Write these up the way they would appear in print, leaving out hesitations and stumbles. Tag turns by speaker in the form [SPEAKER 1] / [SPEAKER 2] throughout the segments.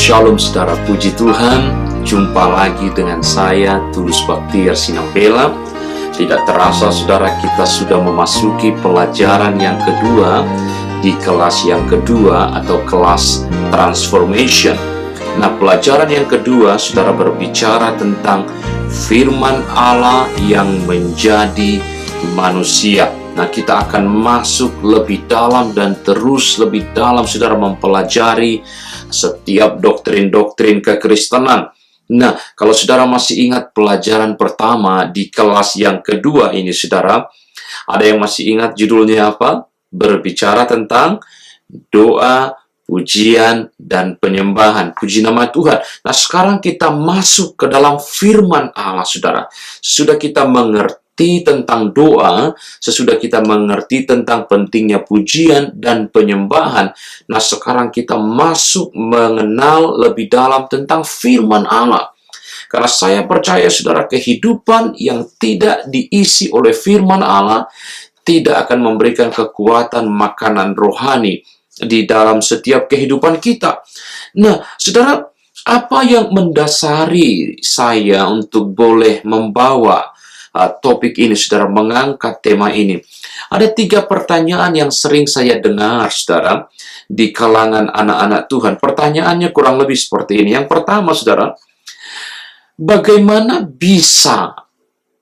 [SPEAKER 1] Shalom saudara, puji Tuhan. Jumpa lagi dengan saya, Tulus Baktiar Sinambela. Tidak terasa saudara, kita sudah memasuki pelajaran yang kedua di kelas yang kedua atau kelas Transformation. Nah, pelajaran yang kedua saudara berbicara tentang firman Allah yang menjadi manusia. Nah, kita akan masuk lebih dalam dan terus lebih dalam saudara mempelajari setiap doktrin-doktrin kekristenan. Nah, kalau saudara masih ingat pelajaran pertama di kelas yang kedua ini saudara, ada yang masih ingat judulnya apa? Berbicara tentang doa, pujian, dan penyembahan. Puji nama Tuhan. Nah, sekarang kita masuk ke dalam firman Allah saudara. Sudah kita mengerti tentang doa, sesudah kita mengerti tentang pentingnya pujian dan penyembahan. Nah, sekarang kita masuk mengenal lebih dalam tentang firman Allah. Karena saya percaya saudara, kehidupan yang tidak diisi oleh firman Allah tidak akan memberikan kekuatan makanan rohani di dalam setiap kehidupan kita. Nah, saudara, apa yang mendasari saya untuk boleh membawa topik ini, saudara, mengangkat tema ini? Ada 3 pertanyaan yang sering saya dengar, saudara, di kalangan anak-anak Tuhan. Pertanyaannya kurang lebih seperti ini. Yang pertama, saudara, bagaimana bisa,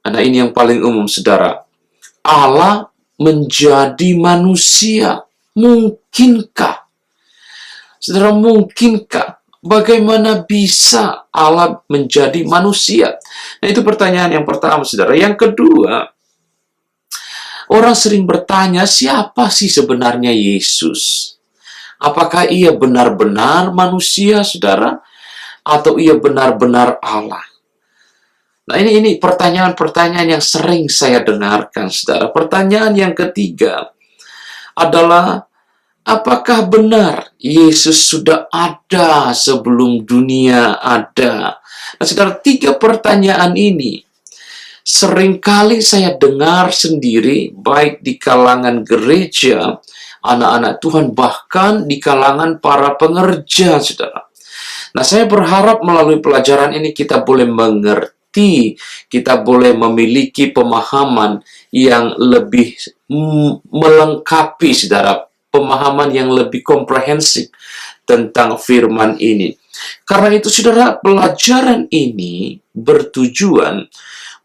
[SPEAKER 1] nah ini yang paling umum, saudara, Allah menjadi manusia? Mungkinkah? Saudara, mungkinkah? Bagaimana bisa Allah menjadi manusia? Nah, itu pertanyaan yang pertama, saudara. Yang kedua, orang sering bertanya, siapa sih sebenarnya Yesus? Apakah ia benar-benar manusia, saudara? Atau ia benar-benar Allah? Nah, ini pertanyaan-pertanyaan yang sering saya dengarkan, saudara. Pertanyaan yang ketiga adalah, apakah benar Yesus sudah ada sebelum dunia ada? Nah, saudara, 3 pertanyaan ini seringkali saya dengar sendiri, baik di kalangan gereja, anak-anak Tuhan, bahkan di kalangan para pengerja, saudara. Nah, saya berharap melalui pelajaran ini kita boleh mengerti, kita boleh memiliki pemahaman yang lebih melengkapi, saudara, pemahaman yang lebih komprehensif tentang firman ini. Karena itu, saudara, pelajaran ini bertujuan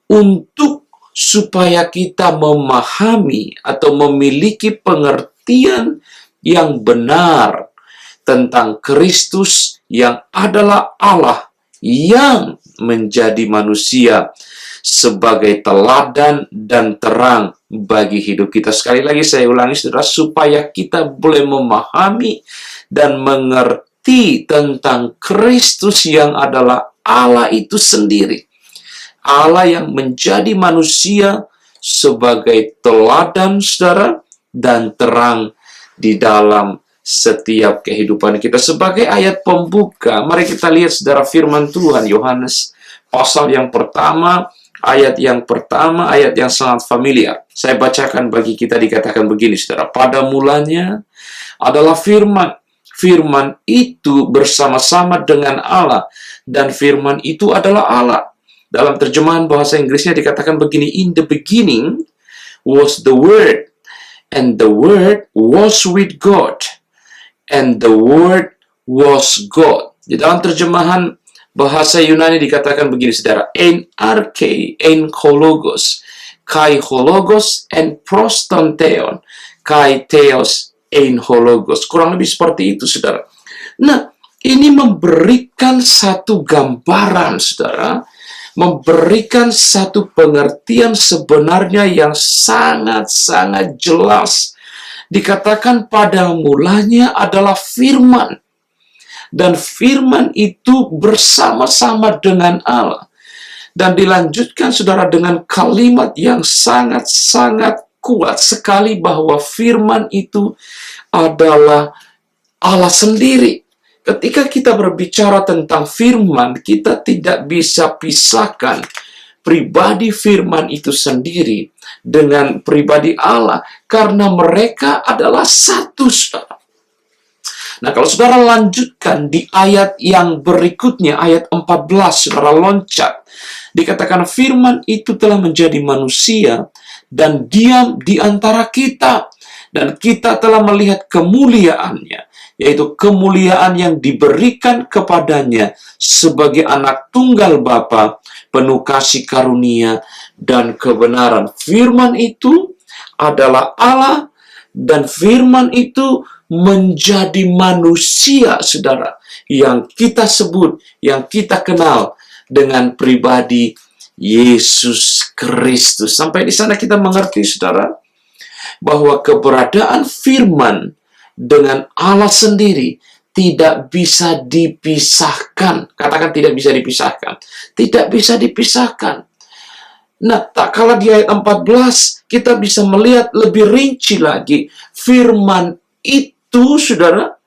[SPEAKER 1] untuk supaya kita memahami atau memiliki pengertian yang benar tentang Kristus yang adalah Allah yang menjadi manusia sebagai teladan dan terang bagi hidup kita. Sekali lagi saya ulangi, saudara, supaya kita boleh memahami dan mengerti tentang Kristus yang adalah Allah itu sendiri. Allah yang menjadi manusia sebagai teladan, saudara, dan terang di dalam setiap kehidupan kita. Sebagai ayat pembuka, mari kita lihat, saudara, firman Tuhan Yohanes pasal yang pertama, ayat yang pertama, ayat yang sangat familiar. Saya bacakan bagi kita, dikatakan begini, saudara. Pada mulanya adalah firman. Firman itu bersama-sama dengan Allah, dan firman itu adalah Allah. Dalam terjemahan bahasa Inggrisnya dikatakan begini, in the beginning was the Word, and the Word was with God, and the Word was God. Di dalam terjemahan bahasa Yunani dikatakan begini, saudara, en arche, en hologos, kai hologos, en prostanteon, kai theos, en hologos. Kurang lebih seperti itu, saudara. Nah, ini memberikan satu gambaran, saudara, memberikan satu pengertian sebenarnya yang sangat-sangat jelas. Dikatakan pada mulanya adalah firman. Dan firman itu bersama-sama dengan Allah. Dan dilanjutkan, saudara, dengan kalimat yang sangat-sangat kuat sekali bahwa firman itu adalah Allah sendiri. Ketika kita berbicara tentang firman, kita tidak bisa pisahkan pribadi firman itu sendiri dengan pribadi Allah, karena mereka adalah satu, saudara. Nah, kalau saudara lanjutkan di ayat yang berikutnya, ayat 14, saudara loncat. Dikatakan firman itu telah menjadi manusia dan diam di antara kita. Dan kita telah melihat kemuliaannya, yaitu kemuliaan yang diberikan kepadanya sebagai anak tunggal Bapa, penuh kasih karunia dan kebenaran. Firman itu adalah Allah, dan firman itu menjadi manusia, saudara, yang kita sebut, yang kita kenal dengan pribadi Yesus Kristus. Sampai di sana kita mengerti, saudara, bahwa keberadaan firman dengan Allah sendiri tidak bisa dipisahkan. Katakan tidak bisa dipisahkan. Tidak bisa dipisahkan. Nah, tak kalah di ayat 14, kita bisa melihat lebih rinci lagi. Firman itu, saudara,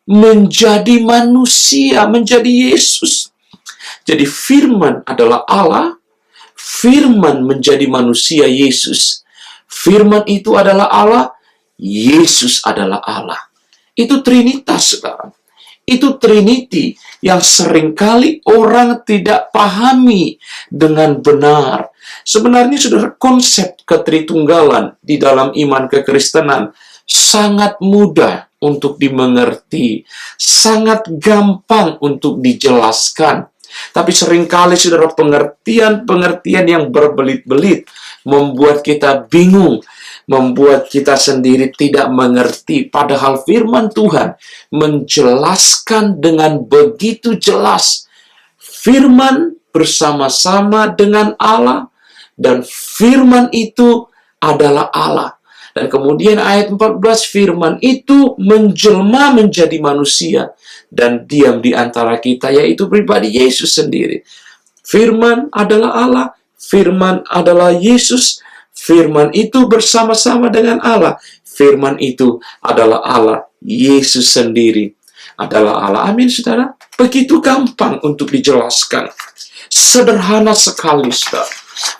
[SPEAKER 1] menjadi manusia, menjadi Yesus. Jadi firman adalah Allah, firman menjadi manusia Yesus. Firman itu adalah Allah, Yesus adalah Allah. Itu Trinitas, saudara. Itu Trinity yang seringkali orang tidak pahami dengan benar. Sebenarnya, saudara, konsep ketritunggalan di dalam iman kekristenan sangat mudah untuk dimengerti, sangat gampang untuk dijelaskan. Tapi seringkali, saudara, pengertian-pengertian yang berbelit-belit membuat kita bingung, membuat kita sendiri tidak mengerti. Padahal firman Tuhan menjelaskan dengan begitu jelas. Firman bersama-sama dengan Allah, dan firman itu adalah Allah. Dan kemudian ayat 14, firman itu menjelma menjadi manusia dan diam di antara kita, yaitu pribadi Yesus sendiri. Firman adalah Allah, firman adalah Yesus, firman itu bersama-sama dengan Allah, firman itu adalah Allah, Yesus sendiri adalah Allah. Amin, saudara. Begitu gampang untuk dijelaskan. Sederhana sekali, saudara.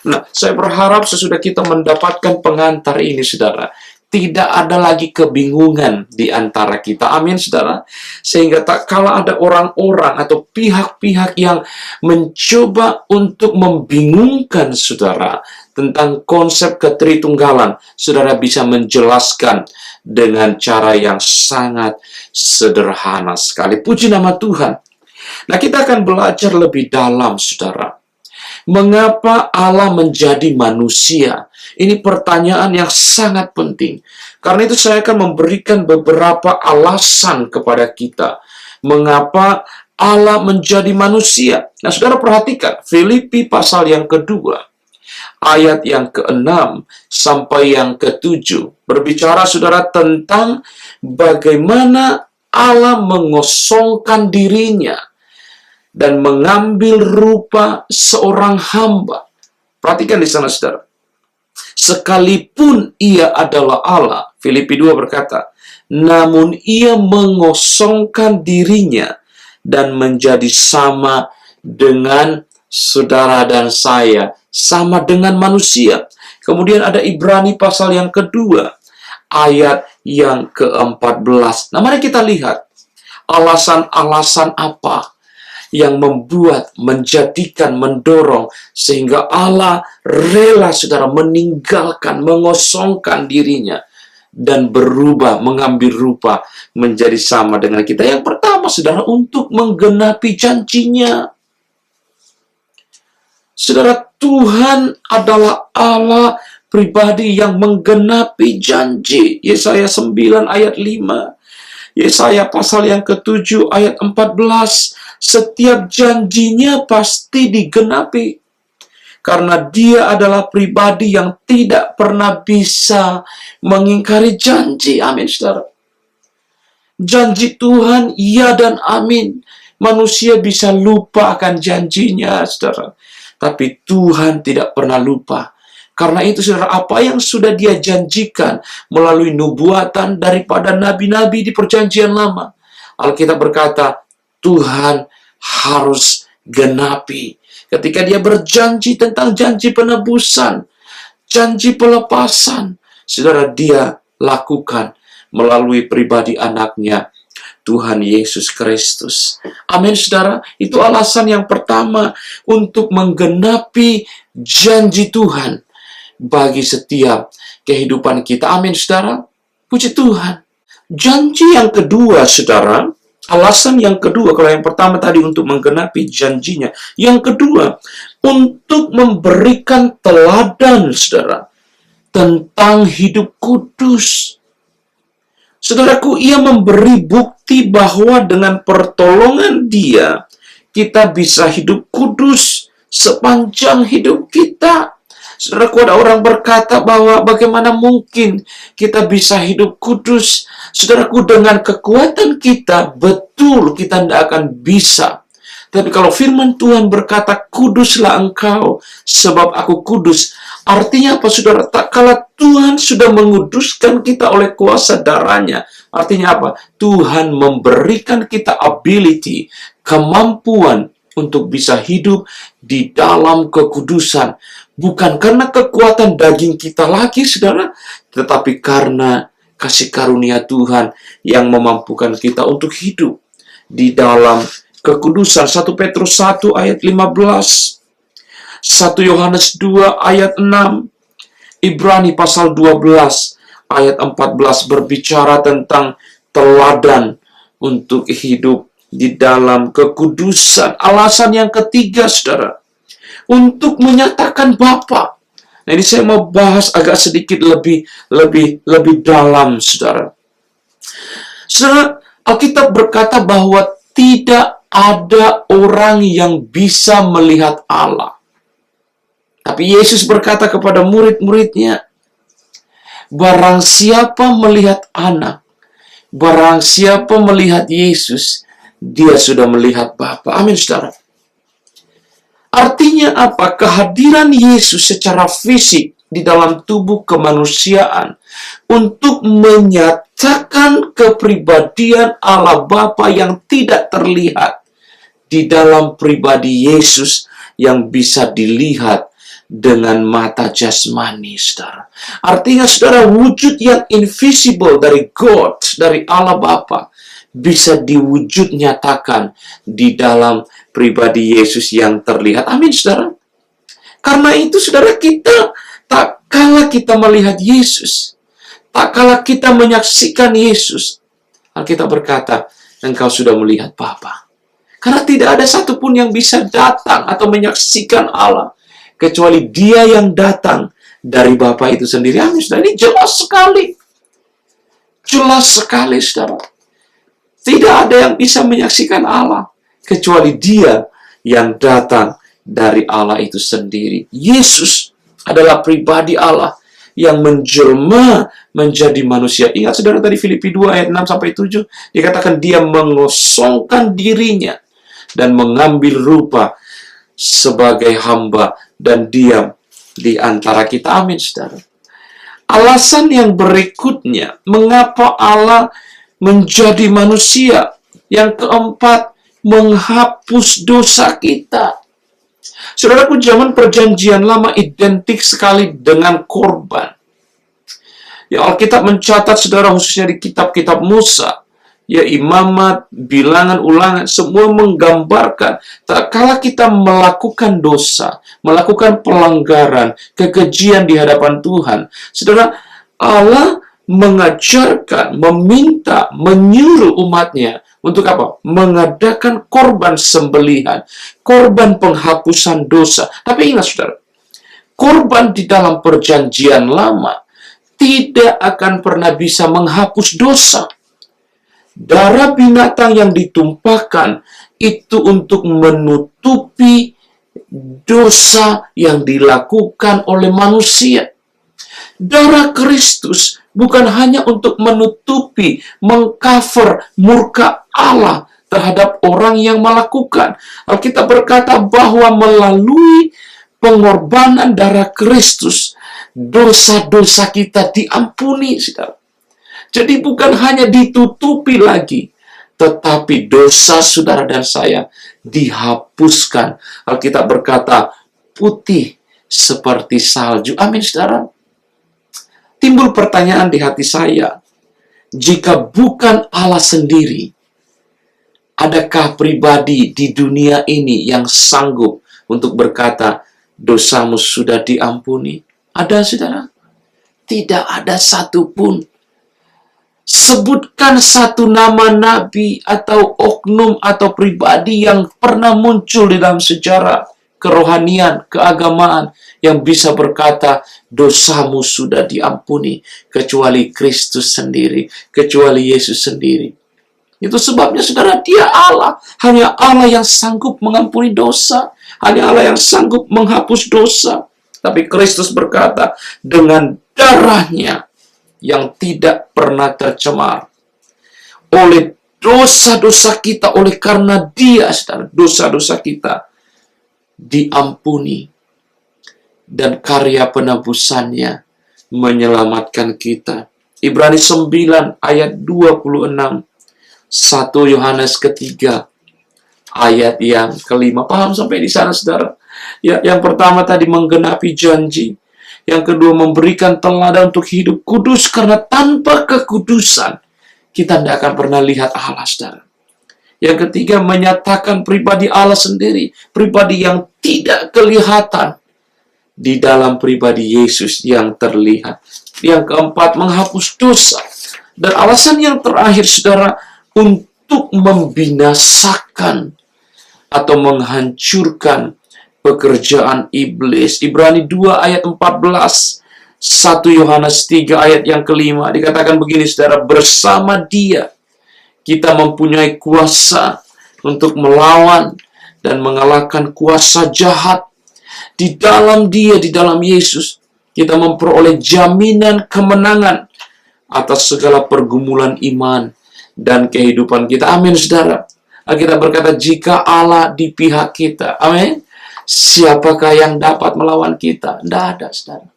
[SPEAKER 1] Nah, saya berharap sesudah kita mendapatkan pengantar ini, saudara, tidak ada lagi kebingungan di antara kita. Amin, saudara. Sehingga tak kala ada orang-orang atau pihak-pihak yang mencoba untuk membingungkan saudara tentang konsep ketritunggalan, saudara bisa menjelaskan dengan cara yang sangat sederhana sekali. Puji nama Tuhan. Nah, kita akan belajar lebih dalam, saudara. Mengapa Allah menjadi manusia? Ini pertanyaan yang sangat penting. Karena itu saya akan memberikan beberapa alasan kepada kita. Mengapa Allah menjadi manusia? Nah, saudara perhatikan. Filipi pasal yang kedua, ayat yang ke-6 sampai yang ke-7. Berbicara, saudara, tentang bagaimana Allah mengosongkan dirinya dan mengambil rupa seorang hamba. Perhatikan di sana, saudara. Sekalipun ia adalah Allah, Filipi 2 berkata, namun ia mengosongkan dirinya dan menjadi sama dengan saudara dan saya, sama dengan manusia. Kemudian ada Ibrani pasal yang kedua, ayat yang ke-14. Nah, mari kita lihat alasan-alasan apa yang membuat, menjadikan, mendorong, sehingga Allah rela, saudara, meninggalkan, mengosongkan dirinya, dan berubah, mengambil rupa, menjadi sama dengan kita. Yang pertama, saudara, untuk menggenapi janjinya. Saudara, Tuhan adalah Allah pribadi yang menggenapi janji. Yesaya 9 ayat 5. Yesaya pasal yang ke-7 ayat 14. Setiap janjinya pasti digenapi. Karena dia adalah pribadi yang tidak pernah bisa mengingkari janji. Amin, saudara. Janji Tuhan, ya dan amin. Manusia bisa lupa akan janjinya, saudara. Tapi Tuhan tidak pernah lupa. Karena itu, saudara, apa yang sudah dia janjikan melalui nubuatan daripada nabi-nabi di perjanjian lama, Alkitab berkata, Tuhan harus genapi. Ketika dia berjanji tentang janji penebusan, janji pelepasan, saudara, dia lakukan melalui pribadi anaknya, Tuhan Yesus Kristus. Amin, saudara. Itu alasan yang pertama untuk menggenapi janji Tuhan bagi setiap kehidupan kita. Amin, saudara. Puji Tuhan. Janji yang kedua, saudara, alasan yang kedua, kalau yang pertama tadi untuk menggenapi janjinya, yang kedua, untuk memberikan teladan, saudara, tentang hidup kudus. Saudaraku, ia memberi bukti bahwa dengan pertolongan Dia, kita bisa hidup kudus sepanjang hidup kita. Saudaraku, ada orang berkata bahwa bagaimana mungkin kita bisa hidup kudus. Saudaraku, dengan kekuatan kita, betul kita tidak akan bisa. Tapi kalau firman Tuhan berkata, kuduslah engkau, sebab aku kudus. Artinya apa, saudara? Tak kala Tuhan sudah menguduskan kita oleh kuasa darahnya. Artinya apa? Tuhan memberikan kita ability, kemampuan untuk bisa hidup di dalam kekudusan. Bukan karena kekuatan daging kita lagi, saudara, tetapi karena kasih karunia Tuhan yang memampukan kita untuk hidup di dalam kekudusan. 1 Petrus 1 ayat 15, 1 Yohanes 2 ayat 6, Ibrani pasal 12 ayat 14 berbicara tentang teladan untuk hidup di dalam kekudusan. Alasan yang ketiga, saudara, untuk menyatakan Bapa. Nah, ini saya mau bahas agak sedikit lebih dalam, saudara. Saudara, Alkitab berkata bahwa tidak ada orang yang bisa melihat Allah. Tapi Yesus berkata kepada murid-muridnya, barang siapa melihat Anak, barang siapa melihat Yesus, dia sudah melihat Bapa. Amin, saudara. Artinya apa? Kehadiran Yesus secara fisik di dalam tubuh kemanusiaan untuk menyatakan kepribadian Allah Bapa yang tidak terlihat di dalam pribadi Yesus yang bisa dilihat dengan mata jasmani, saudara. Artinya, saudara, wujud yang invisible dari God, dari Allah Bapa, bisa diwujud nyatakan di dalam pribadi Yesus yang terlihat. Amin, saudara. Karena itu, saudara, kita tak kala kita melihat Yesus, tak kala kita menyaksikan Yesus, Alkitab berkata, engkau sudah melihat Bapa. Karena tidak ada satupun yang bisa datang atau menyaksikan Allah kecuali Dia yang datang dari Bapa itu sendiri. Amin, saudara. Ini jelas sekali. Jelas sekali, saudara. Tidak ada yang bisa menyaksikan Allah kecuali Dia yang datang dari Allah itu sendiri. Yesus adalah pribadi Allah yang menjelma menjadi manusia. Ingat, saudara, tadi Filipi 2 ayat 6-7 dikatakan Dia mengosongkan dirinya dan mengambil rupa sebagai hamba dan diam di antara kita. Amin, saudara. Alasan yang berikutnya, mengapa Allah menjadi manusia. Yang keempat, menghapus dosa kita. Saudaraku, zaman perjanjian lama identik sekali dengan korban. Ya, Alkitab mencatat, saudara, khususnya di kitab-kitab Musa, ya, Imamat, Bilangan, Ulangan, semua menggambarkan tak kala kita melakukan dosa, melakukan pelanggaran, kekejian di hadapan Tuhan, saudara, Allah mengajarkan, meminta, menyuruh umatnya untuk apa? Mengadakan korban sembelihan, korban penghapusan dosa. Tapi ingat, saudara, korban di dalam perjanjian lama tidak akan pernah bisa menghapus dosa. Darah binatang yang ditumpahkan itu untuk menutupi dosa yang dilakukan oleh manusia. Darah Kristus bukan hanya untuk menutupi, mengcover murka Allah terhadap orang yang melakukan. Alkitab berkata bahwa melalui pengorbanan darah Kristus, dosa-dosa kita diampuni, saudara. Jadi bukan hanya ditutupi lagi, tetapi dosa saudara dan saya dihapuskan. Alkitab berkata, putih seperti salju. Amin, saudara. Timbul pertanyaan di hati saya, jika bukan Allah sendiri Adakah pribadi di dunia ini yang sanggup untuk berkata, dosamu sudah diampuni? Ada, saudara? Tidak ada satupun. Sebutkan satu nama nabi atau oknum atau pribadi yang pernah muncul di dalam sejarah kerohanian, keagamaan yang bisa berkata dosamu sudah diampuni, kecuali Kristus sendiri, kecuali Yesus sendiri. Itu sebabnya, saudara, dia Allah. Hanya Allah yang sanggup mengampuni dosa. Hanya Allah yang sanggup menghapus dosa. Tapi Kristus berkata, dengan darahnya yang tidak pernah tercemar oleh dosa-dosa kita, oleh karena dia, saudara, dosa-dosa kita diampuni, dan karya penebusannya menyelamatkan kita. Ibrani 9 ayat 26, 1 Yohanes ketiga ayat yang kelima. Paham sampai di sana, saudara? Ya, yang pertama tadi menggenapi janji. Yang kedua, memberikan teladan untuk hidup kudus, karena tanpa kekudusan kita tidak akan pernah lihat Allah, saudara. Yang ketiga, menyatakan pribadi Allah sendiri, pribadi yang tidak kelihatan di dalam pribadi Yesus yang terlihat. Yang keempat, menghapus dosa. Dan alasan yang terakhir, saudara, untuk membinasakan atau menghancurkan pekerjaan iblis. Ibrani 2 ayat 14, 1 Yohanes 3 ayat yang kelima, dikatakan begini, saudara, bersama dia kita mempunyai kuasa untuk melawan dan mengalahkan kuasa jahat. Di dalam dia, di dalam Yesus, kita memperoleh jaminan kemenangan atas segala pergumulan iman dan kehidupan kita. Amin, saudara. Kita berkata, jika Allah di pihak kita, amin, siapakah yang dapat melawan kita? Tidak ada, saudara.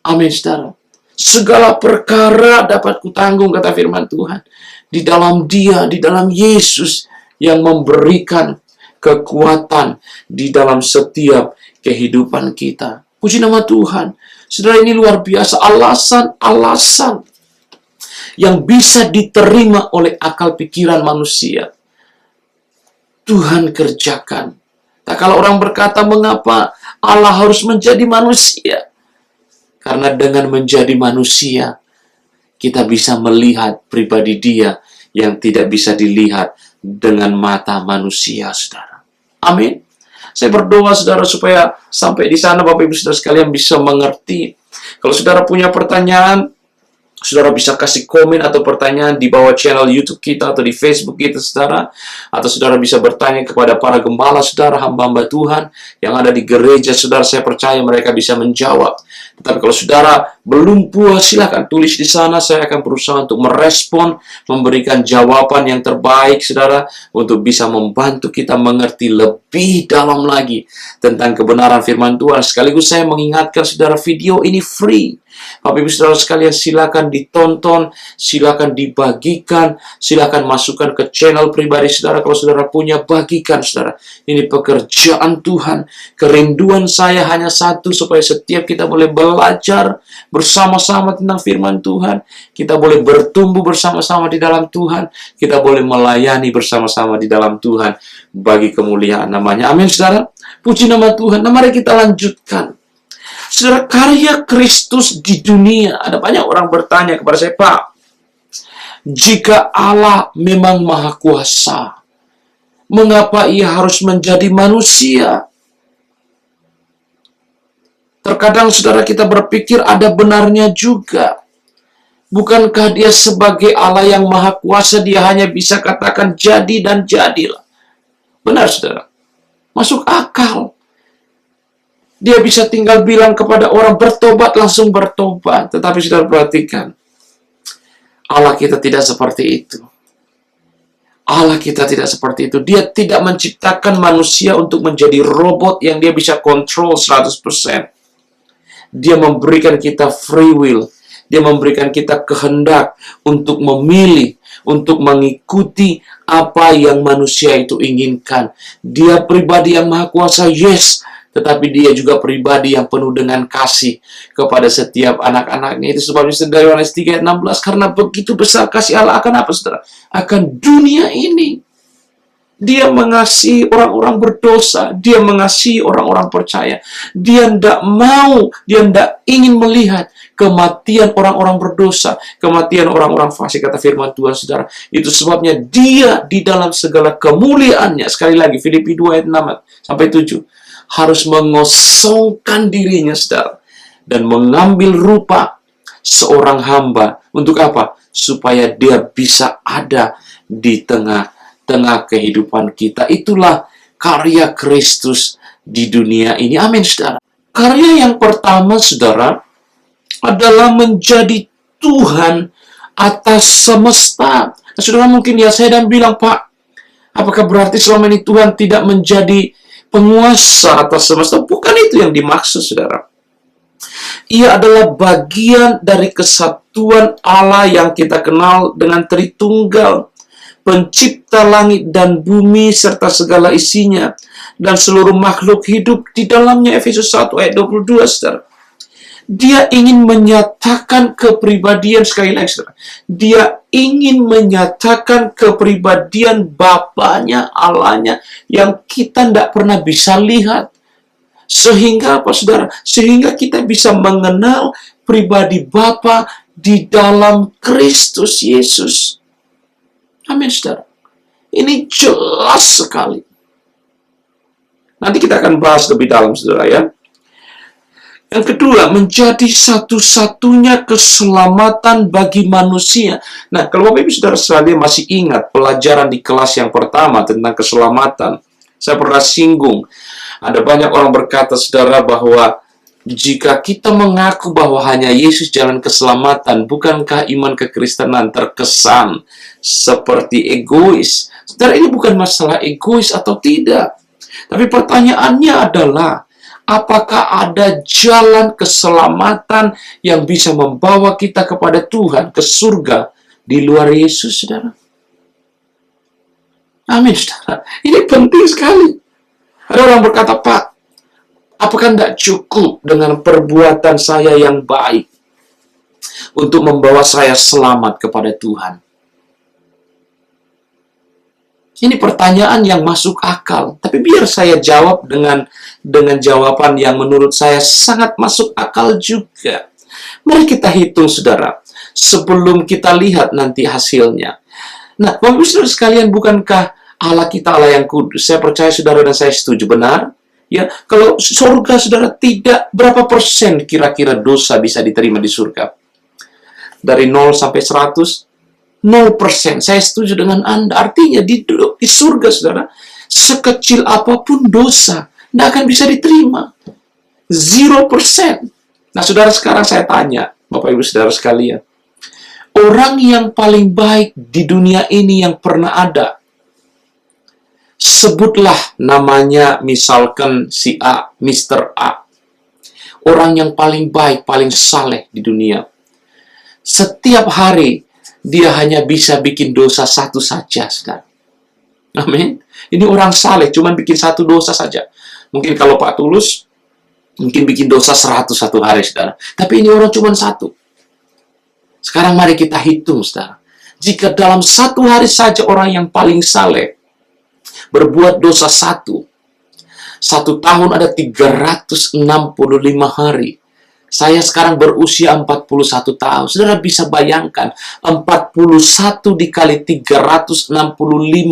[SPEAKER 1] Amin, saudara. Segala perkara dapat kutanggung, kata firman Tuhan, di dalam dia, di dalam Yesus yang memberikan kekuatan di dalam setiap kehidupan kita. Puji nama Tuhan. Saudara, ini luar biasa alasan-alasan yang bisa diterima oleh akal pikiran manusia. Tuhan kerjakan. Nah, kalau orang berkata, mengapa Allah harus menjadi manusia? Karena dengan menjadi manusia, kita bisa melihat pribadi dia yang tidak bisa dilihat dengan mata manusia, saudara. Amin. Saya berdoa, saudara, supaya sampai di sana Bapak Ibu Saudara sekalian bisa mengerti. Kalau saudara punya pertanyaan, saudara bisa kasih komen atau pertanyaan di bawah channel YouTube kita atau di Facebook kita, saudara. Atau saudara bisa bertanya kepada para gembala, saudara, hamba-hamba Tuhan yang ada di gereja, saudara. Saya percaya mereka bisa menjawab. Tetapi kalau saudara belum puas, silakan tulis di sana. Saya akan berusaha untuk merespon, memberikan jawaban yang terbaik, saudara, untuk bisa membantu kita mengerti lebih dalam lagi tentang kebenaran firman Tuhan. Sekaligus saya mengingatkan, saudara, video ini free. Bapak Ibu Saudara sekalian, silakan ditonton, silakan dibagikan, silakan masukkan ke channel pribadi saudara. Kalau saudara punya, bagikan, saudara. Ini pekerjaan Tuhan. Kerinduan saya hanya satu, supaya setiap kita boleh belajar bersama-sama tentang firman Tuhan. Kita boleh bertumbuh bersama-sama di dalam Tuhan. Kita boleh melayani bersama-sama di dalam Tuhan bagi kemuliaan namanya. Amin, saudara. Puji nama Tuhan. Nah, mari kita lanjutkan. Saudara, karya Kristus di dunia. Ada banyak orang bertanya kepada saya, Pak, jika Allah memang Maha Kuasa, mengapa ia harus menjadi manusia? Terkadang, saudara, kita berpikir ada benarnya juga. Bukankah dia sebagai Allah yang Maha Kuasa, dia hanya bisa katakan jadi dan jadilah? Benar, saudara. Masuk akal. Dia bisa tinggal bilang kepada orang bertobat, langsung bertobat. Tetapi saudara perhatikan, Allah kita tidak seperti itu. Allah kita tidak seperti itu. Dia tidak menciptakan manusia untuk menjadi robot yang dia bisa kontrol 100%. Dia memberikan kita free will. Dia memberikan kita kehendak untuk memilih, untuk mengikuti apa yang manusia itu inginkan. Dia pribadi yang Maha Kuasa, yes. Tetapi dia juga pribadi yang penuh dengan kasih kepada setiap anak-anaknya. Itu sebabnya dari Yohanes 3 ayat 16. Karena begitu besar kasih Allah akan apa, saudara? Akan dunia ini. Dia mengasihi orang-orang berdosa. Dia mengasihi orang-orang percaya. Dia tidak ingin melihat kematian orang-orang berdosa, kematian orang-orang fasik, kata firman Tuhan, saudara. Itu sebabnya dia di dalam segala kemuliaannya, sekali lagi, Filipi 2 ayat 6-7, harus mengosongkan dirinya, saudara, dan mengambil rupa seorang hamba. Untuk apa? Supaya dia bisa ada di tengah kehidupan kita. Itulah karya Kristus di dunia ini. Amin, saudara. Karya yang pertama, saudara, adalah menjadi Tuhan atas semesta. Nah, saudara mungkin lihat saya dan bilang, Pak, apakah berarti selama ini Tuhan tidak menjadi penguasa atas semesta? Bukan itu yang dimaksud, saudara. Ia adalah bagian dari kesatuan Allah yang kita kenal dengan Tritunggal, pencipta langit dan bumi serta segala isinya, dan seluruh makhluk hidup di dalamnya. Efesus 1 ayat 22, saudara. Dia ingin menyatakan kepribadian, sekali lagi, saudara. Dia ingin menyatakan kepribadian Bapanya, Allahnya, yang kita tidak pernah bisa lihat. Sehingga apa, saudara? Sehingga kita bisa mengenal pribadi Bapa di dalam Kristus Yesus. Amin, saudara. Ini jelas sekali. Nanti kita akan bahas lebih dalam, saudara, ya. Yang kedua, menjadi satu-satunya keselamatan bagi manusia. Nah, kalau Bapak Ibu Saudara sekalian masih ingat pelajaran di kelas yang pertama tentang keselamatan, saya pernah singgung. Ada banyak orang berkata, saudara, bahwa jika kita mengaku bahwa hanya Yesus jalan keselamatan, bukankah iman kekristenan terkesan seperti egois? Saudara, ini bukan masalah egois atau tidak. Tapi pertanyaannya adalah, apakah ada jalan keselamatan yang bisa membawa kita kepada Tuhan, ke surga, di luar Yesus, saudara? Amin, saudara. Ini penting sekali. Ada orang berkata, Pak, apakah tidak cukup dengan perbuatan saya yang baik untuk membawa saya selamat kepada Tuhan? Ini pertanyaan yang masuk akal. Tapi biar saya jawab dengan jawaban yang menurut saya sangat masuk akal juga. Mari kita hitung, saudara, sebelum kita lihat nanti hasilnya. Nah, Bapak Ibu Saudara sekalian, bukankah Allah kita Allah yang kudus? Saya percaya saudara dan saya setuju, benar? Ya, kalau surga, saudara, tidak, berapa persen kira-kira dosa bisa diterima di surga? Dari 0 sampai 100? 0%. Saya setuju dengan Anda. Artinya di surga, saudara, sekecil apapun dosa tidak akan bisa diterima. 0%. Nah, saudara, sekarang saya tanya, Bapak Ibu Saudara sekalian, orang yang paling baik di dunia ini yang pernah ada, sebutlah namanya, misalkan si A, Mr. A. Orang yang paling baik, paling saleh di dunia. Setiap hari, dia hanya bisa bikin dosa satu saja, saudara. Amin. Ini orang saleh, cuma bikin satu dosa saja. Mungkin kalau Pak Tulus, mungkin bikin dosa 100 satu hari, saudara. Tapi ini orang cuma satu. Sekarang mari kita hitung, saudara. Jika dalam satu hari saja orang yang paling saleh berbuat dosa satu tahun ada 365 hari. Saya sekarang berusia 41 tahun. Saudara bisa bayangkan, 41 dikali 365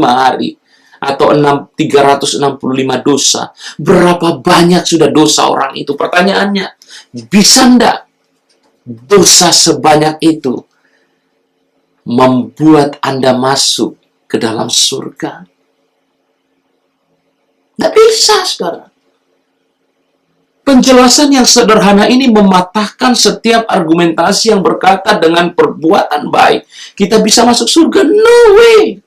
[SPEAKER 1] hari, atau 365 dosa. Berapa banyak sudah dosa orang itu? Pertanyaannya, bisa enggak dosa sebanyak itu membuat Anda masuk ke dalam surga? Tidak bisa, saudara. Penjelasan yang sederhana ini mematahkan setiap argumentasi yang berkata dengan perbuatan baik kita bisa masuk surga. No way!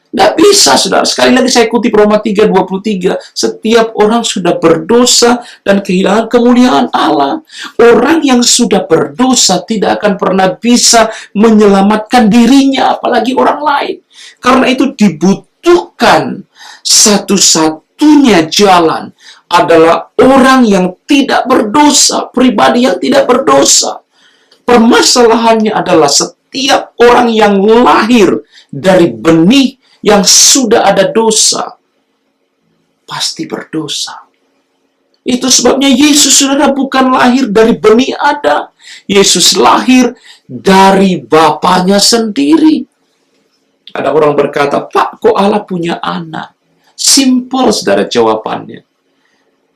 [SPEAKER 1] Tidak bisa, saudara. Sekali lagi saya kutip Roma 3:23. Setiap orang sudah berdosa dan kehilangan kemuliaan Allah. Orang yang sudah berdosa tidak akan pernah bisa menyelamatkan dirinya, apalagi orang lain. Karena itu dibutuhkan satu-satunya jalan adalah orang yang tidak berdosa, pribadi yang tidak berdosa. Permasalahannya adalah setiap orang yang lahir dari benih yang sudah ada dosa, pasti berdosa. Itu sebabnya Yesus, saudara, bukan lahir dari benih Adam. Yesus lahir dari Bapanya sendiri. Ada orang berkata, Pak, kok Allah punya anak? Simple, saudara, jawabannya.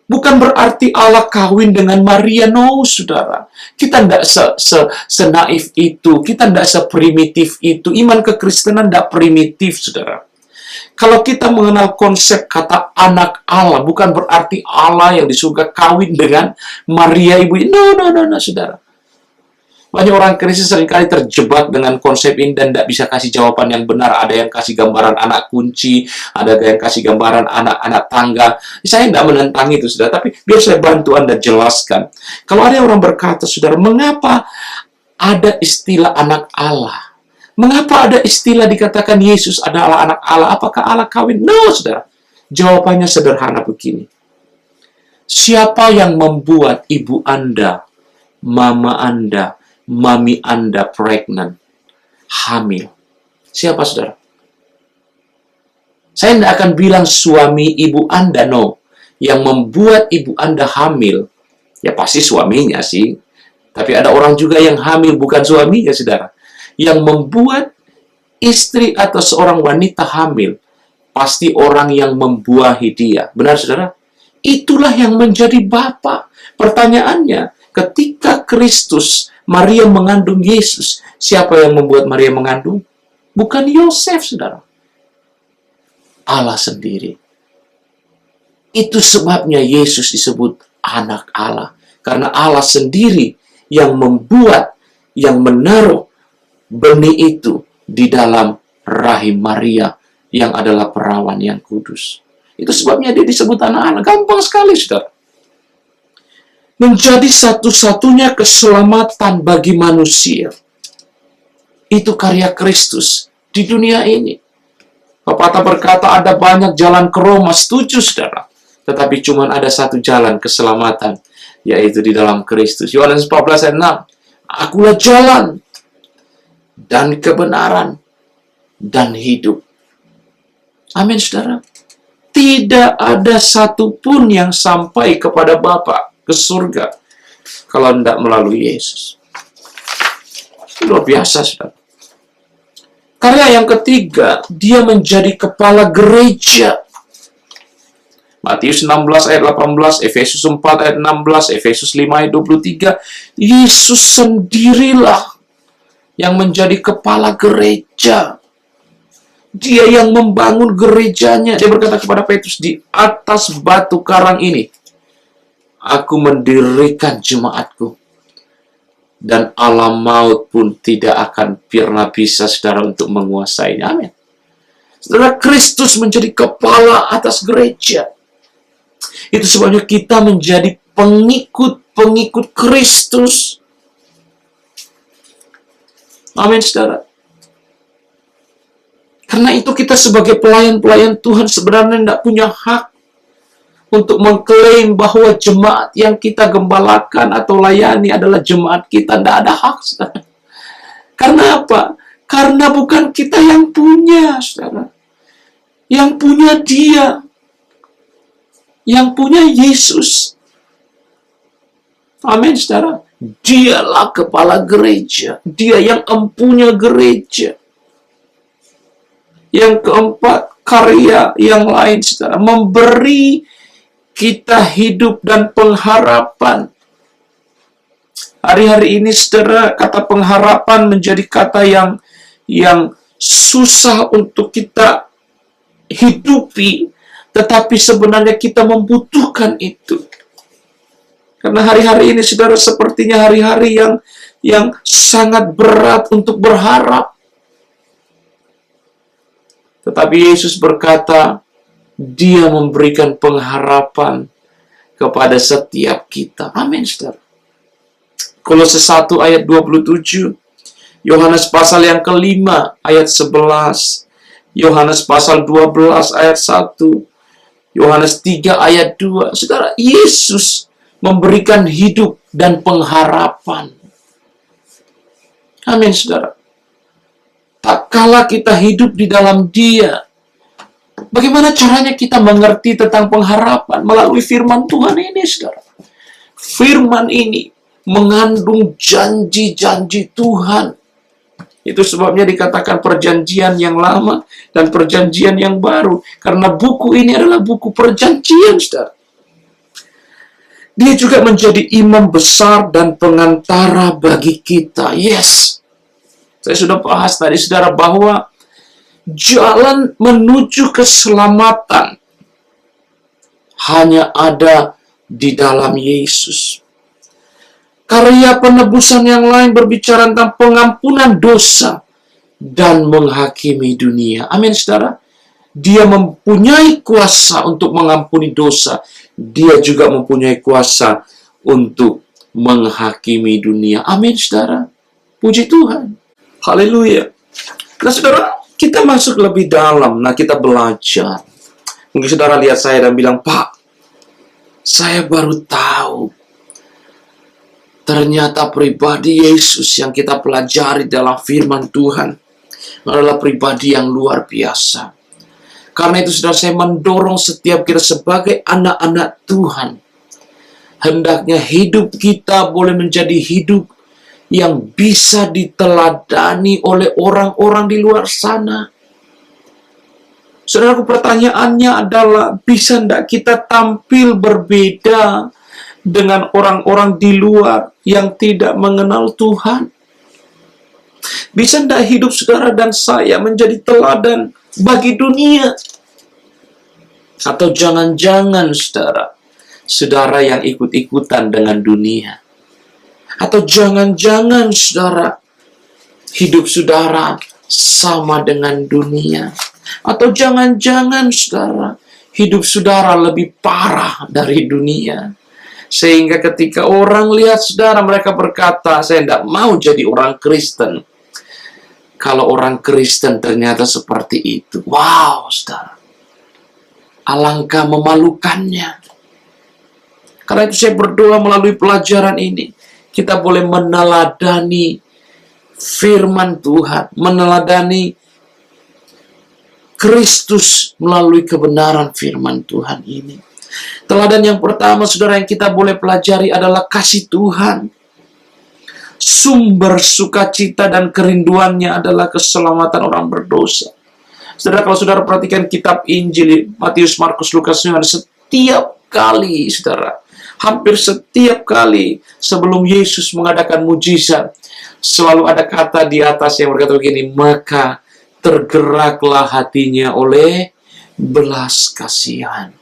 [SPEAKER 1] Bukan berarti Allah kawin dengan Maria, no, saudara. Kita tidak senaif itu, kita tidak seprimitif itu. Iman kekristenan tidak primitif, saudara. Kalau kita mengenal konsep kata anak Allah, bukan berarti Allah yang di surga kawin dengan Maria, ibu. No, saudara. Banyak orang Kristen seringkali terjebak dengan konsep ini dan tidak bisa kasih jawaban yang benar. Ada yang kasih gambaran anak kunci, ada yang kasih gambaran anak-anak tangga. Saya tidak menentang itu, saudara, tapi biar saya bantu Anda jelaskan. Kalau ada orang berkata, saudara, mengapa ada istilah anak Allah? Mengapa ada istilah dikatakan Yesus adalah anak Allah? Apakah Allah kawin? No, saudara. Jawabannya sederhana begini. Siapa yang membuat ibu Anda, mama Anda, mami Anda pregnant, hamil? Siapa, saudara? Saya tidak akan bilang suami ibu Anda, no. Yang membuat ibu Anda hamil, ya pasti suaminya sih. Tapi ada orang juga yang hamil bukan suaminya, saudara. Yang membuat istri atau seorang wanita hamil, pasti orang yang membuahi dia. Benar, saudara? Itulah yang menjadi Bapa. Pertanyaannya, ketika Kristus, Maria mengandung Yesus, siapa yang membuat Maria mengandung? Bukan Yosef, saudara. Allah sendiri. Itu sebabnya Yesus disebut anak Allah. Karena Allah sendiri yang membuat, yang menaruh benih itu di dalam rahim Maria yang adalah perawan yang kudus. Itu sebabnya dia disebut anak Allah. Gampang sekali, saudara. Menjadi satu-satunya keselamatan bagi manusia. Itu karya Kristus di dunia ini. Pepatah berkata ada banyak jalan ke Roma, setuju, saudara. Tetapi cuma ada satu jalan keselamatan, yaitu di dalam Kristus. Yohanes 14 ayat 6. Akulah jalan dan kebenaran dan hidup. Amin, saudara. Tidak ada satupun yang sampai kepada Bapa ke surga kalau tidak melalui Yesus. Luar biasa, saudara. Karya yang ketiga, dia menjadi kepala gereja. Matius 16 ayat 18, Efesus 4 ayat 16, Efesus 5 ayat 23. Yesus sendirilah yang menjadi kepala gereja. Dia yang membangun gerejanya. Dia berkata kepada Petrus, di atas batu karang ini aku mendirikan jemaatku. Dan alam maut pun tidak akan pernah bisa, saudara, untuk menguasainya. Amin. Saudara, Kristus menjadi kepala atas gereja. Itu sebabnya kita menjadi pengikut-pengikut Kristus. Amin, saudara. Karena itu kita sebagai pelayan-pelayan Tuhan sebenarnya tidak punya hak untuk mengklaim bahwa jemaat yang kita gembalakan atau layani adalah jemaat kita. Tidak ada hak, saudara. Karena apa? Karena bukan kita yang punya, saudara. Yang punya Dia. Yang punya Yesus. Amin, saudara. Dialah kepala gereja. Dia yang empunya gereja. Yang keempat, karya yang lain, saudara. Memberi kita hidup dan pengharapan. Hari-hari ini, saudara, kata pengharapan menjadi kata yang susah untuk kita hidupi, tetapi sebenarnya kita membutuhkan itu. Karena hari-hari ini, saudara, sepertinya hari-hari yang sangat berat untuk berharap. Tetapi Yesus berkata, Dia memberikan pengharapan kepada setiap kita. Amin, saudara. Kolose 1 ayat 27. Yohanes pasal yang kelima ayat 11. Yohanes pasal 12 ayat 1. Yohanes 3 ayat 2. Saudara, Yesus memberikan hidup dan pengharapan. Amin, saudara. Tak kala kita hidup di dalam Dia, Bagaimana caranya kita mengerti tentang pengharapan? Melalui firman Tuhan ini, saudara. Firman ini mengandung janji-janji Tuhan. Itu sebabnya dikatakan perjanjian yang lama dan perjanjian yang baru. Karena buku ini adalah buku perjanjian, saudara. Dia juga menjadi imam besar dan pengantara bagi kita. Yes. Saya sudah bahas tadi, saudara, bahwa jalan menuju keselamatan hanya ada di dalam Yesus. Karya penebusan yang lain berbicara tentang pengampunan dosa dan menghakimi dunia. Amin, saudara. Dia mempunyai kuasa untuk mengampuni dosa. Dia juga mempunyai kuasa untuk menghakimi dunia. Amin, saudara. Puji Tuhan. Haleluya. Nah, saudara, kita masuk lebih dalam. Nah, kita belajar. Mungkin saudara lihat saya dan bilang, Pak, saya baru tahu. Ternyata pribadi Yesus yang kita pelajari dalam firman Tuhan adalah pribadi yang luar biasa. Karena itu, saudara, saya mendorong setiap kita sebagai anak-anak Tuhan. Hendaknya hidup kita boleh menjadi hidup yang bisa diteladani oleh orang-orang di luar sana. Saudaraku, pertanyaannya adalah, bisa tidak kita tampil berbeda dengan orang-orang di luar yang tidak mengenal Tuhan? Bisa tidak hidup saudara dan saya menjadi teladan bagi dunia? Atau jangan-jangan saudara yang ikut-ikutan dengan dunia? Atau jangan-jangan saudara, hidup saudara sama dengan dunia? Atau jangan-jangan saudara, hidup saudara lebih parah dari dunia? Sehingga ketika orang lihat saudara, mereka berkata, saya tidak mau jadi orang Kristen. Kalau orang Kristen ternyata seperti itu. Wow, saudara. Alangkah memalukannya. Karena itu saya berdoa melalui pelajaran ini, kita boleh meneladani firman Tuhan, meneladani Kristus melalui kebenaran firman Tuhan ini. Teladan yang pertama, saudara, yang kita boleh pelajari adalah kasih Tuhan. Sumber sukacita dan kerinduannya adalah keselamatan orang berdosa. Saudara, kalau saudara perhatikan kitab Injil, Matius, Markus, Lukas, Yohanes, setiap kali, saudara, hampir setiap kali sebelum Yesus mengadakan mujizat, selalu ada kata di atas yang berkata begini, maka tergeraklah hatinya oleh belas kasihan.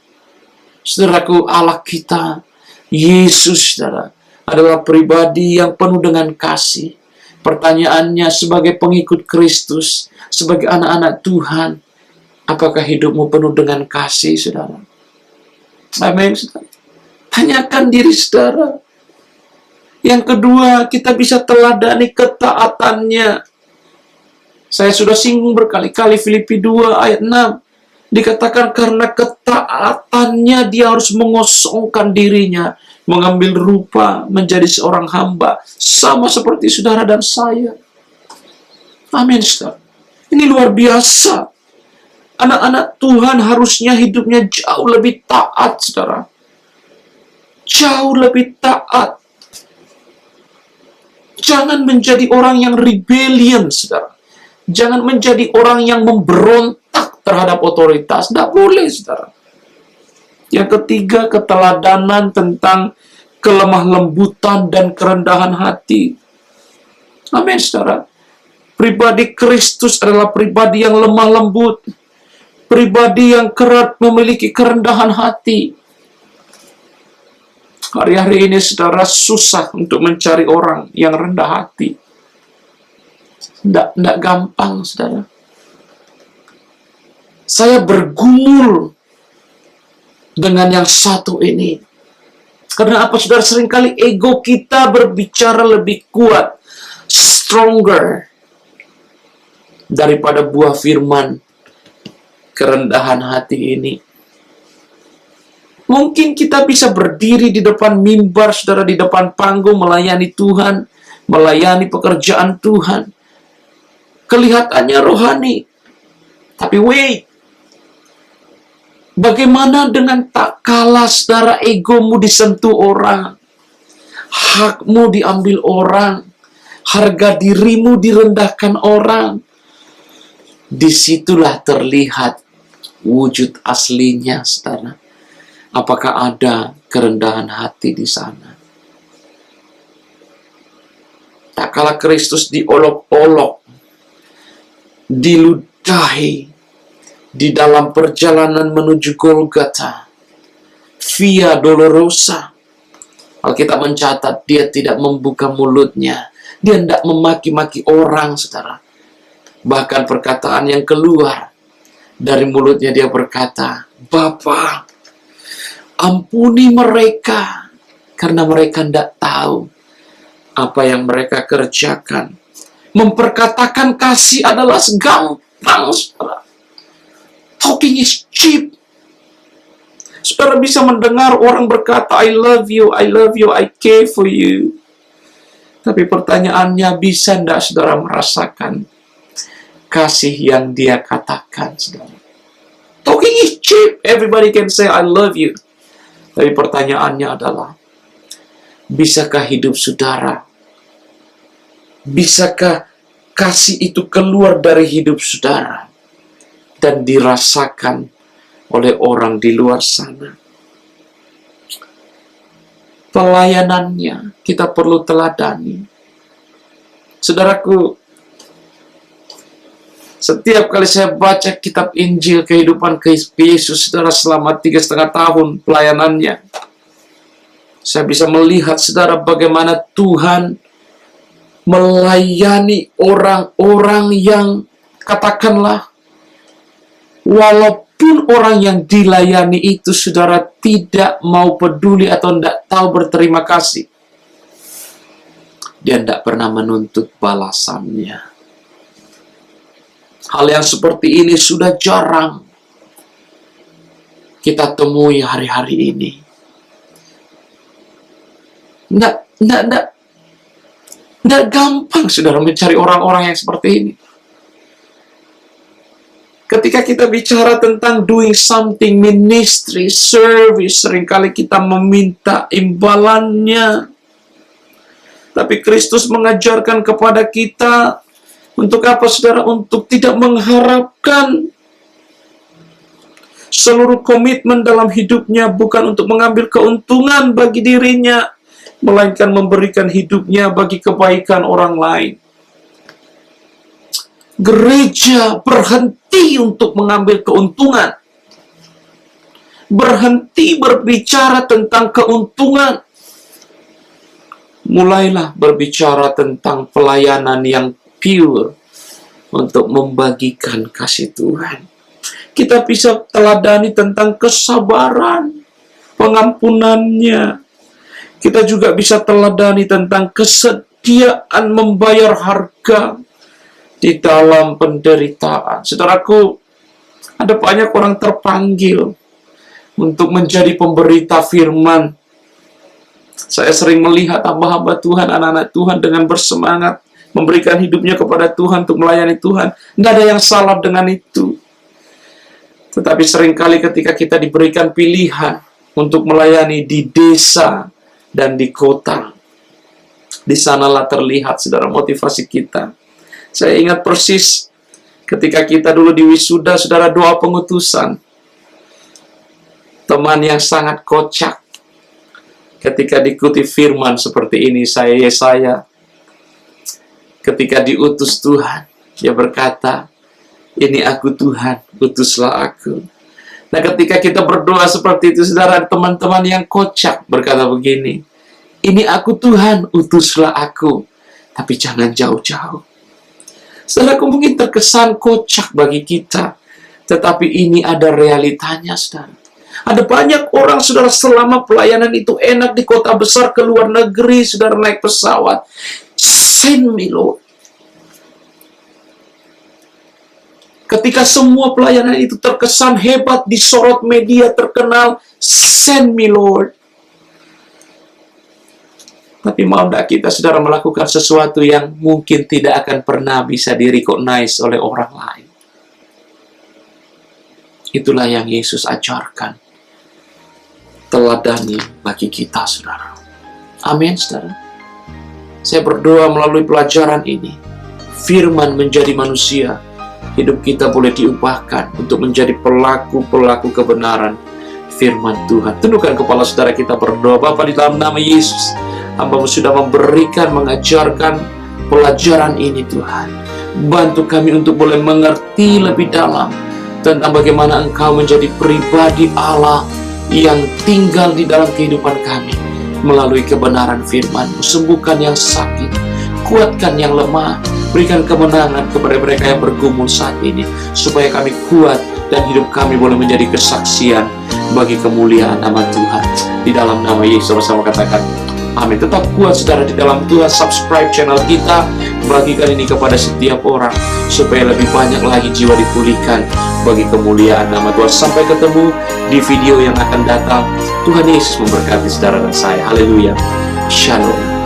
[SPEAKER 1] Saudaraku, Allah kita, Yesus, saudara, adalah pribadi yang penuh dengan kasih. Pertanyaannya, sebagai pengikut Kristus, sebagai anak-anak Tuhan, apakah hidupmu penuh dengan kasih, saudara? Amin, saudara. Tanyakan diri saudara. Yang kedua, kita bisa teladani ketaatannya. Saya sudah singgung berkali-kali Filipi 2 ayat 6. Dikatakan karena ketaatannya dia harus mengosongkan dirinya, mengambil rupa menjadi seorang hamba, sama seperti saudara dan saya. Amin, saudara. Ini luar biasa. Anak-anak Tuhan harusnya hidupnya jauh lebih taat, saudara. Jauh lebih taat. Jangan menjadi orang yang rebellion, saudara. Jangan menjadi orang yang memberontak terhadap otoritas. Tidak boleh, saudara. Yang ketiga, keteladanan tentang kelemah lembutan dan kerendahan hati. Amin, saudara. Pribadi Kristus adalah pribadi yang lemah lembut. Pribadi yang kerap memiliki kerendahan hati. Hari-hari ini, saudara, susah untuk mencari orang yang rendah hati. Tidak gampang, saudara. Saya bergumul dengan yang satu ini. Karena apa, saudara? Seringkali ego kita berbicara lebih kuat, stronger, daripada buah firman kerendahan hati ini. Mungkin kita bisa berdiri di depan mimbar, saudara, di depan panggung, melayani Tuhan, melayani pekerjaan Tuhan. Kelihatannya rohani. Tapi wait, Bagaimana dengan tak kalah saudara egomu disentuh orang, hakmu diambil orang, harga dirimu direndahkan orang. Disitulah terlihat wujud aslinya, saudara. Apakah ada kerendahan hati di sana? Tak kala Kristus diolok-olok, diludahi, di dalam perjalanan menuju Golgota, Via Dolorosa, Alkitab mencatat dia tidak membuka mulutnya. Dia tidak memaki-maki orang, saudara. Bahkan perkataan yang keluar dari mulutnya, dia berkata, Bapa, ampuni mereka, karena mereka tidak tahu apa yang mereka kerjakan. Memperkatakan kasih adalah gampang, saudara. Talking is cheap. Saudara bisa mendengar orang berkata, I love you, I care for you. Tapi pertanyaannya, bisa tidak saudara merasakan kasih yang dia katakan, saudara? Talking is cheap. Everybody can say, I love you. Tapi pertanyaannya adalah, bisakah hidup saudara? Bisakah kasih itu keluar dari hidup saudara dan dirasakan oleh orang di luar sana? Pelayanannya kita perlu teladani. Saudaraku, setiap kali saya baca kitab Injil kehidupan Yesus, saudara, selama 3,5 tahun pelayanannya, saya bisa melihat, saudara, bagaimana Tuhan melayani orang-orang yang, katakanlah, walaupun orang yang dilayani itu, saudara, tidak mau peduli atau tidak tahu berterima kasih, dia tidak pernah menuntut balasannya. Hal yang seperti ini sudah jarang kita temui hari-hari ini. Tidak gampang, saudara, mencari orang-orang yang seperti ini. Ketika kita bicara tentang doing something, ministry, service, seringkali kita meminta imbalannya. Tapi Kristus mengajarkan kepada kita, untuk apa, saudara? Untuk tidak mengharapkan. Seluruh komitmen dalam hidupnya bukan untuk mengambil keuntungan bagi dirinya, melainkan memberikan hidupnya bagi kebaikan orang lain. Gereja berhenti untuk mengambil keuntungan. Berhenti berbicara tentang keuntungan. Mulailah berbicara tentang pelayanan yang pure untuk membagikan kasih Tuhan. Kita bisa teladani tentang kesabaran, pengampunannya. Kita juga bisa teladani tentang kesediaan membayar harga di dalam penderitaan. Saudaraku, ada banyak orang terpanggil untuk menjadi pemberita firman. Saya sering melihat hamba-hamba Tuhan, anak-anak Tuhan dengan bersemangat memberikan hidupnya kepada Tuhan untuk melayani Tuhan. Tidak ada yang salah dengan itu. Tetapi seringkali ketika kita diberikan pilihan untuk melayani di desa dan di kota, di sanalah terlihat, saudara, motivasi kita. Saya ingat persis ketika kita dulu di wisuda, saudara, doa pengutusan. Teman yang sangat kocak ketika diikuti firman seperti ini, saya Yesaya. Ketika diutus Tuhan, dia berkata, ini aku Tuhan, utuslah aku. Nah, ketika kita berdoa seperti itu, saudara, teman-teman yang kocak berkata begini, ini aku Tuhan, utuslah aku. Tapi jangan jauh-jauh. Saudara, mungkin terkesan kocak bagi kita, tetapi ini ada realitanya, saudara. Ada banyak orang, saudara, selama pelayanan itu enak di kota besar, ke luar negeri, saudara, naik pesawat. Send me, Lord. Ketika semua pelayanan itu terkesan hebat, disorot media, terkenal, send me, Lord. Tapi mau tidak kita, saudara, melakukan sesuatu yang mungkin tidak akan pernah bisa di-recognize oleh orang lain. Itulah yang Yesus ajarkan. Teladani bagi kita, saudara. Amin, saudara. Saya berdoa melalui pelajaran ini, firman menjadi manusia, hidup kita boleh diubahkan untuk menjadi pelaku-pelaku kebenaran firman Tuhan. Tundukkan kepala saudara, kita berdoa. Bapa, di dalam nama Yesus, Hamba-Mu sudah memberikan, mengajarkan pelajaran ini, Tuhan. Bantu kami untuk boleh mengerti lebih dalam tentang bagaimana Engkau menjadi pribadi Allah yang tinggal di dalam kehidupan kami melalui kebenaran firman-Mu. Sembuhkan yang sakit, kuatkan yang lemah, berikan kemenangan kepada mereka yang bergumul saat ini, supaya kami kuat dan hidup kami boleh menjadi kesaksian bagi kemuliaan nama Tuhan. Di dalam nama Yesus bersama katakan amin. Tetap kuat saudara di dalam Tuhan. Subscribe channel kita, bagikan ini kepada setiap orang supaya lebih banyak lagi jiwa dipulihkan bagi kemuliaan nama Tuhan. Sampai ketemu di video yang akan datang. Tuhan Yesus memberkati saudara dan saya. Haleluya. Shalom.